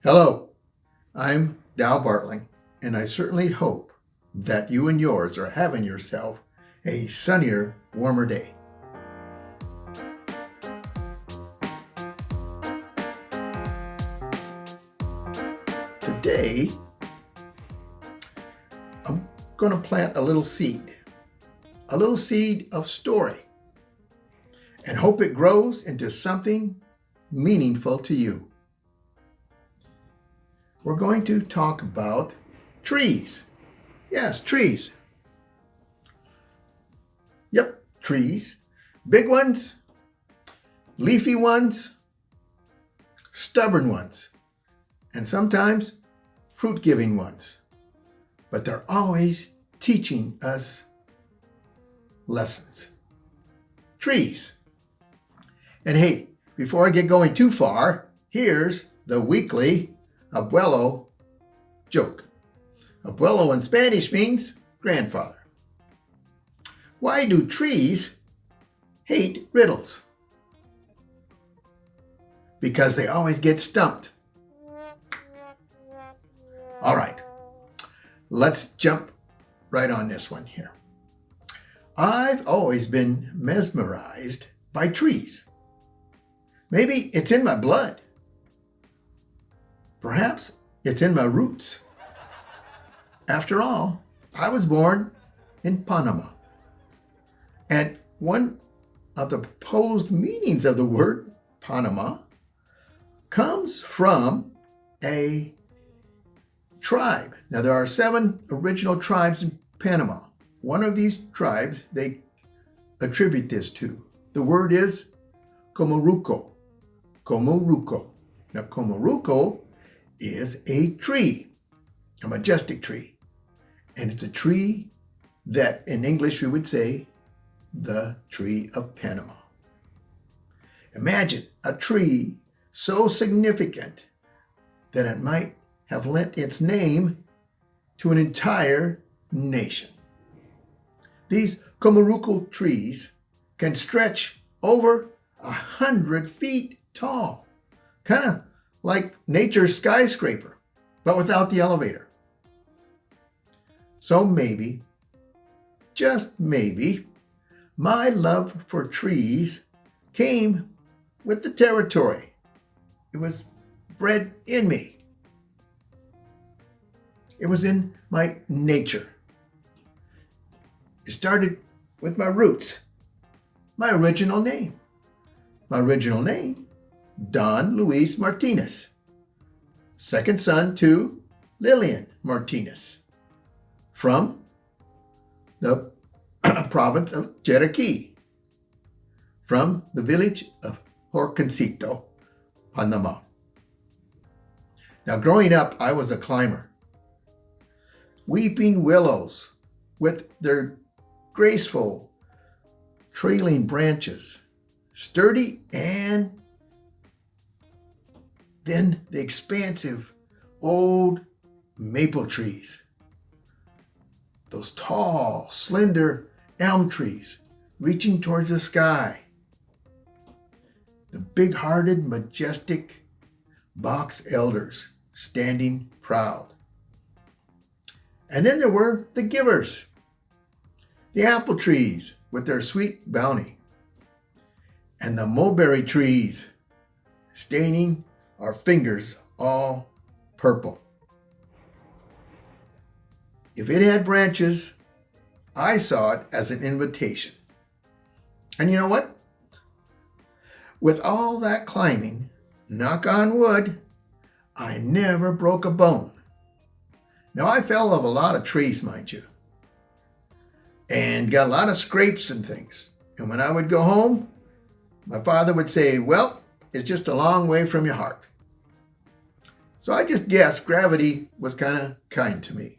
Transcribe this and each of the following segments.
Hello, I'm Dow Bartling, and I certainly hope that you and yours are having yourself a sunnier, warmer day. Today, I'm going to plant a little seed of story, and hope it grows into something meaningful to you. We're going to talk about trees. Yes, trees. Yep, trees. Big ones, leafy ones, stubborn ones, and sometimes fruit-giving ones. But they're always teaching us lessons. Trees. And hey, before I get going too far, here's the weekly abuelo joke. Abuelo in Spanish means grandfather. Why do trees hate riddles? Because they always get stumped. All right, let's jump right on this one here. I've always been mesmerized by trees. Maybe it's in my blood. Perhaps it's in my roots. After all, I was born in Panama. And one of the proposed meanings of the word Panama comes from a tribe. Now, there are 7 original tribes in Panama. One of these tribes they attribute this to. The word is Comoruco. Comoruco. Now, Comoruco is a tree, a majestic tree. And it's a tree that in English we would say the tree of Panama. Imagine a tree so significant that it might have lent its name to an entire nation. These Comoruco trees can stretch over 100 feet tall, kind of like nature's skyscraper, but without the elevator. So maybe, just maybe, my love for trees came with the territory. It was bred in me. It was in my nature. It started with my roots, my original name. My original name, Don Luis Martinez, second son to Lillian Martinez, from the province of Cherokee, from the village of Horconcito, Panama. Now, growing up, I was a climber. Weeping willows with their graceful, trailing branches, sturdy, and then the expansive old maple trees. Those tall, slender elm trees reaching towards the sky. The big-hearted, majestic box elders standing proud. And then there were the givers, the apple trees with their sweet bounty, and the mulberry trees staining our fingers all purple. If it had branches, I saw it as an invitation. And you know what? With all that climbing, knock on wood, I never broke a bone. Now, I fell off a lot of trees, mind you, and got a lot of scrapes and things. And when I would go home, my father would say, well, it's just a long way from your heart. So I just guessed gravity was kind of kind to me.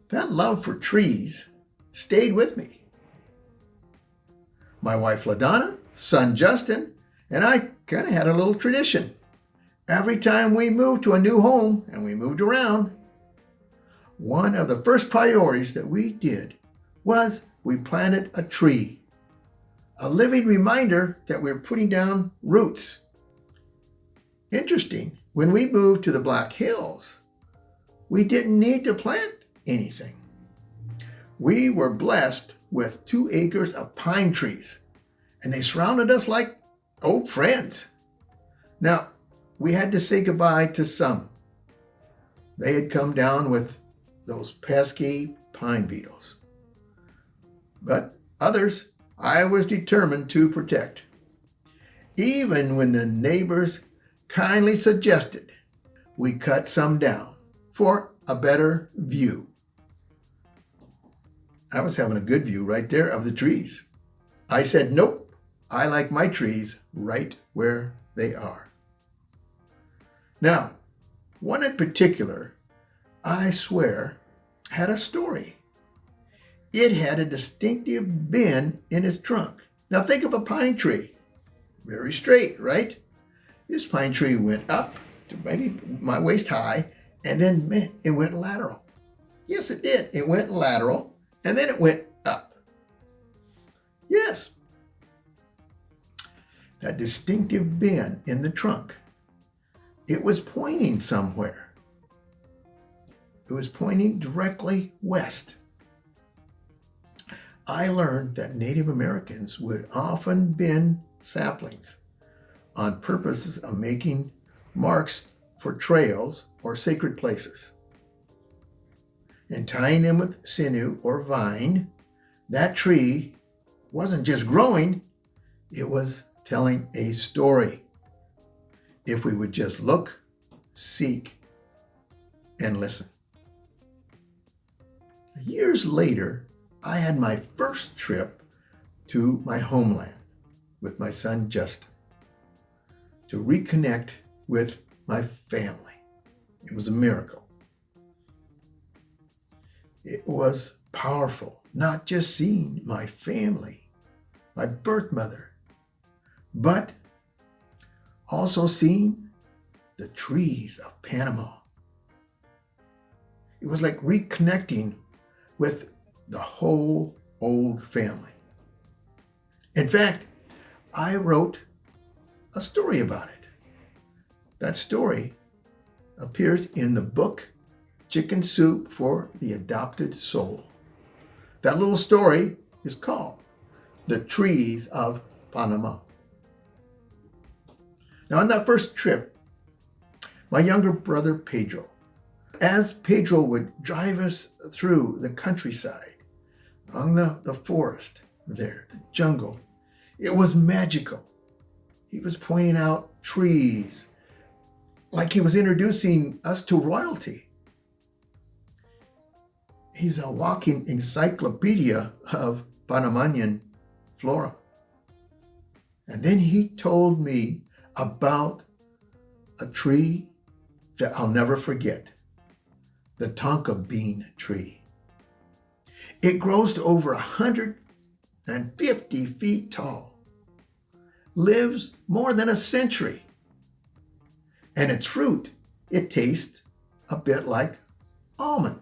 That love for trees stayed with me. My wife LaDonna, son Justin, and I kind of had a little tradition. Every time we moved to a new home, and we moved around, one of the first priorities that we did was we planted a tree. A living reminder that we're putting down roots. Interesting when we moved to the Black Hills, we didn't need to plant anything. We were blessed with 2 acres of pine trees, and they surrounded us like old friends. Now, we had to say goodbye to some. They had come down with those pesky pine beetles. But others, I was determined to protect, even when the neighbors kindly suggested we cut some down for a better view. I was having a good view right there of the trees. I said, nope, I like my trees right where they are. Now, one in particular, I swear, had a story. It had a distinctive bend in its trunk. Now think of a pine tree. Very straight, right? This pine tree went up to maybe my waist high, and then it went lateral. Yes, it did. It went lateral, and then it went up. Yes. That distinctive bend in the trunk. It was pointing somewhere. It was pointing directly west. I learned that Native Americans would often bend saplings on purposes of making marks for trails or sacred places. And tying them with sinew or vine, that tree wasn't just growing, it was telling a story. If we would just look, seek, and listen. Years later, I had my first trip to my homeland with my son Justin to reconnect with my family. It was a miracle. It was powerful, not just seeing my family, my birth mother, but also seeing the trees of Panama. It was like reconnecting with the whole old family. In fact, I wrote a story about it. That story appears in the book Chicken Soup for the Adopted Soul. That little story is called The Trees of Panama. Now, on that first trip, my younger brother Pedro, as Pedro would drive us through the countryside, along the forest there, the jungle, it was magical. He was pointing out trees like he was introducing us to royalty. He's a walking encyclopedia of Panamanian flora. And then he told me about a tree that I'll never forget, the tonka bean tree. It grows to over 150 feet tall, lives more than a century, and its fruit, it tastes a bit like almond.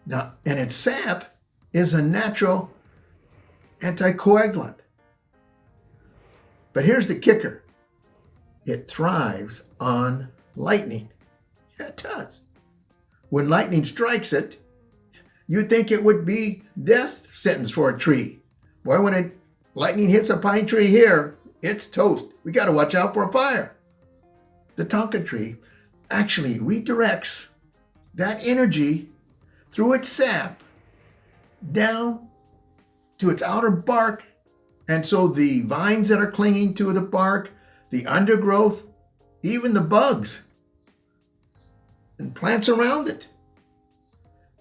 Now, and its sap is a natural anticoagulant. But here's the kicker. It thrives on lightning. Yeah, it does. When lightning strikes it, you'd think it would be death sentence for a tree. Boy, when lightning hits a pine tree here, it's toast. We got to watch out for a fire. The tonka tree actually redirects that energy through its sap down to its outer bark. And so the vines that are clinging to the bark, the undergrowth, even the bugs and plants around it,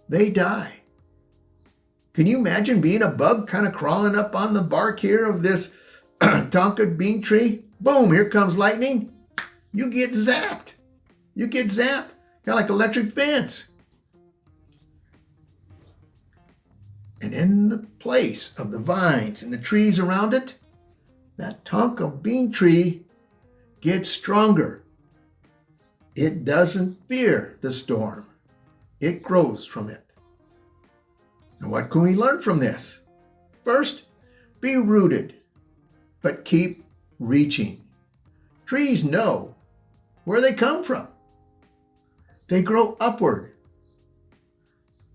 they die. Can you imagine being a bug kind of crawling up on the bark here of this tonka bean tree? Boom, here comes lightning. You get zapped. You get zapped, kind of like electric fence. And in the place of the vines and the trees around it, that tonka bean tree gets stronger. It doesn't fear the storm. It grows from it. Now, what can we learn from this? First, be rooted, but keep reaching. Trees know where they come from. They grow upward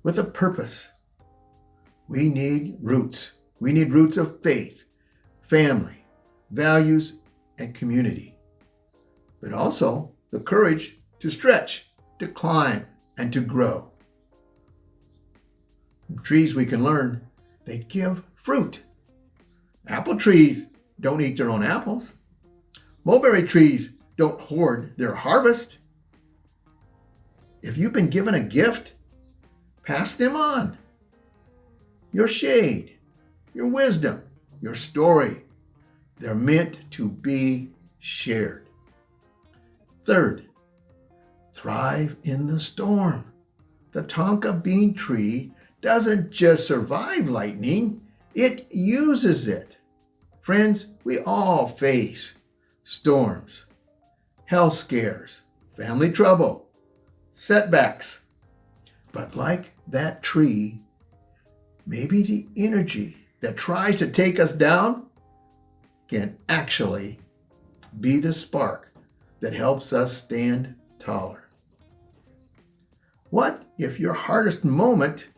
with a purpose. We need roots. We need roots of faith, family, values, and community. But also the courage to stretch, to climb, and to grow. From trees we can learn they give fruit. Apple trees don't eat their own apples. Mulberry trees don't hoard their harvest. If you've been given a gift, pass them on. Your shade, your wisdom, your story, they're meant to be shared. Third, thrive in the storm. The tonka bean tree doesn't just survive lightning, it uses it. Friends, we all face storms, health scares, family trouble, setbacks. But like that tree, maybe the energy that tries to take us down can actually be the spark that helps us stand taller. What if your hardest moment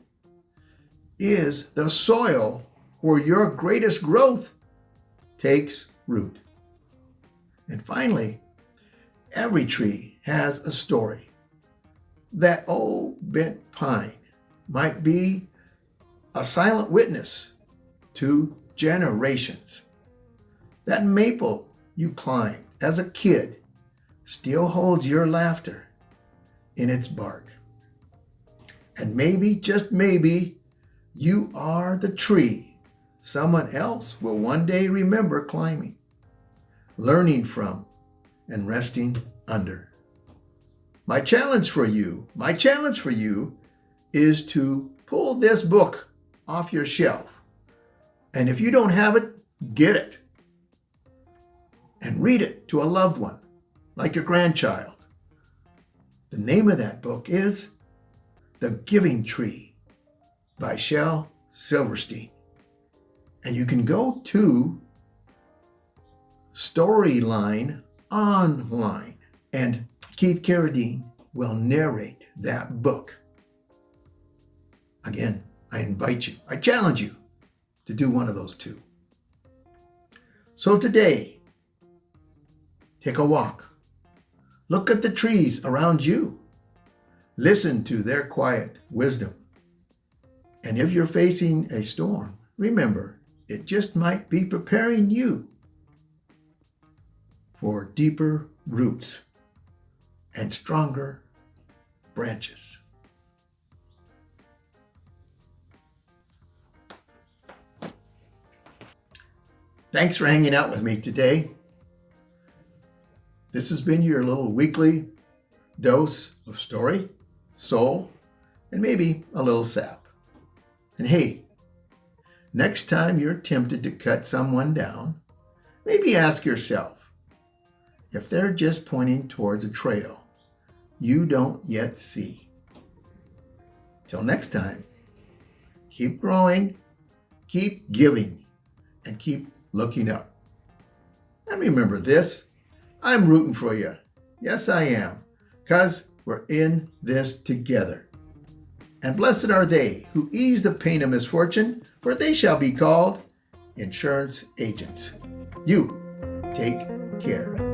is the soil where your greatest growth takes root? And finally, every tree has a story. That old bent pine might be a silent witness to generations. That maple you climbed as a kid still holds your laughter in its bark. And maybe, just maybe, you are the tree someone else will one day remember climbing, learning from, and resting under. My challenge for you is to pull this book off your shelf. And if you don't have it, get it. And read it to a loved one, like your grandchild. The name of that book is The Giving Tree by Shel Silverstein. And you can go to Storyline Online, and Keith Carradine will narrate that book. Again, I invite you, I challenge you to do one of those two. So today, take a walk. Look at the trees around you. Listen to their quiet wisdom. And if you're facing a storm, remember, it just might be preparing you for deeper roots and stronger branches. Thanks for hanging out with me today. This has been your little weekly dose of story, soul, and maybe a little sap. And hey, next time you're tempted to cut someone down, maybe ask yourself if they're just pointing towards a trail you don't yet see. Till next time, keep growing, keep giving, and keep looking up. And remember this, I'm rooting for you. Yes, I am, because we're in this together. And blessed are they who ease the pain of misfortune, for they shall be called insurance agents. You take care.